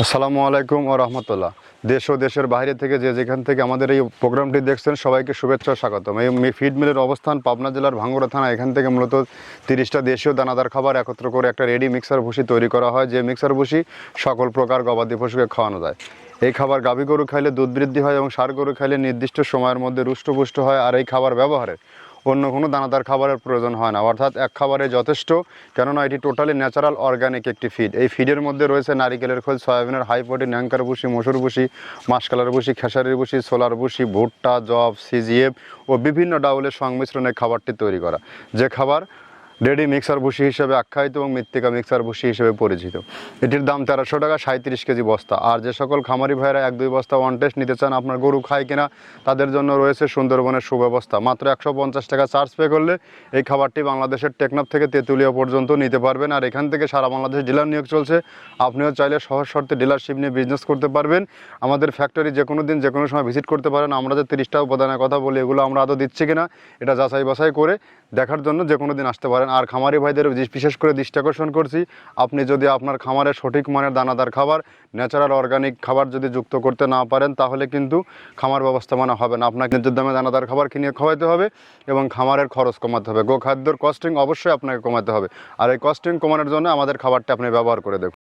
আসসালামু আলাইকুম ও রহমতুল্লাহ। দেশ ও দেশের বাইরে থেকে যেখান থেকে আমাদের এই প্রোগ্রামটি দেখছেন সবাইকে শুভেচ্ছা ও স্বাগতম। এই ফিড মিলের অবস্থান পাবনা জেলার ভাঙ্গুড়া থানা। এখান থেকে মূলত 30টা দেশীয় দানাদার খাবার একত্র করে একটা রেডি মিক্সার ভুসি তৈরি করা হয়, যে মিক্সার ভুসি সকল প্রকার গবাদি পশুকে খাওয়ানো যায়। এই খাবার গাভী গরু খাইলে দুধ বৃদ্ধি হয় এবং ষাঁড় গরু খাইলে নির্দিষ্ট সময়ের মধ্যে রুষ্টপুষ্ট হয়। আর এই খাবার ব্যবহারে অন্য কোনো দানাদার খাবারের প্রয়োজন হয় না, অর্থাৎ এক খাবারে যথেষ্ট, কেননা এটি টোটালি ন্যাচারাল অর্গানিক একটি ফিড। এই ফিডের মধ্যে রয়েছে নারিকেলের খোল, সয়াবিনের হাই প্রোটিন, অ্যাঙ্কার ভুসি, মসুর ভুসি, মাসকালার ভুসি, খেসারির ভুসি, সোলার ভুসি, ভুট্টা, জব, সিজিএফ ও বিভিন্ন ডাউলের সংমিশ্রণে খাবারটি তৈরি করা, যে খাবার রেডি মিক্সার ভুসি হিসেবে আখ্যায়িত এবং মৃত্তিকা মিক্সার ভুসি হিসেবে পরিচিত। এটির দাম 1300 টাকা, 37 কেজি বস্তা। আর যে সকল খামারি ভাইয়েরা 1-2 বস্তা ওয়ান টেস্ট নিতে চান, আপনার গরু খায় কিনা তাদের জন্য রয়েছে সুন্দরবনের সুব্যবস্থা। মাত্র 150 টাকা চার্জ পে করলে এই খাবারটি বাংলাদেশের টেকনাফ থেকে তেঁতুলিয়া পর্যন্ত নিতে পারবেন। আর এখান থেকে সারা বাংলাদেশ ডিলার নিয়োগ চলছে। আপনিও চাইলে সহজ শর্তে ডিলারশিপ নিয়ে বিজনেস করতে পারবেন। আমাদের ফ্যাক্টরি যে কোনো দিন যে কোনো সময় ভিজিট করতে পারেন। আমরা যে 30টা উপাদানের কথা বলি, এগুলো আমরা আদৌ দিচ্ছি কিনা এটা যাচাই বাছাই করে দেখার জন্য যে কোনো দিন আসতে পারেন। আর খামারি ভাইদের বিশেষ করে দৃষ্টি আকর্ষণ করছি, আপনি যদি আপনার খামারে সঠিক মানের দানাদার খাবার, ন্যাচারাল অর্গানিক খাবার যদি যুক্ত করতে না পারেন, তাহলে কিন্তু খামার ব্যবস্থাপনা হবে না। আপনাকে ন্যায্য দামে দানাদার খাবার কিনে খাওয়াতে হবে এবং খামারের খরচ কমাতে হবে। গোখাদ্যর কস্টিং অবশ্যই আপনাকে কমাতে হবে। আর এই কস্টিং কমানোর জন্য আমাদের খাবারটি আপনি ব্যবহার করে দেখুন।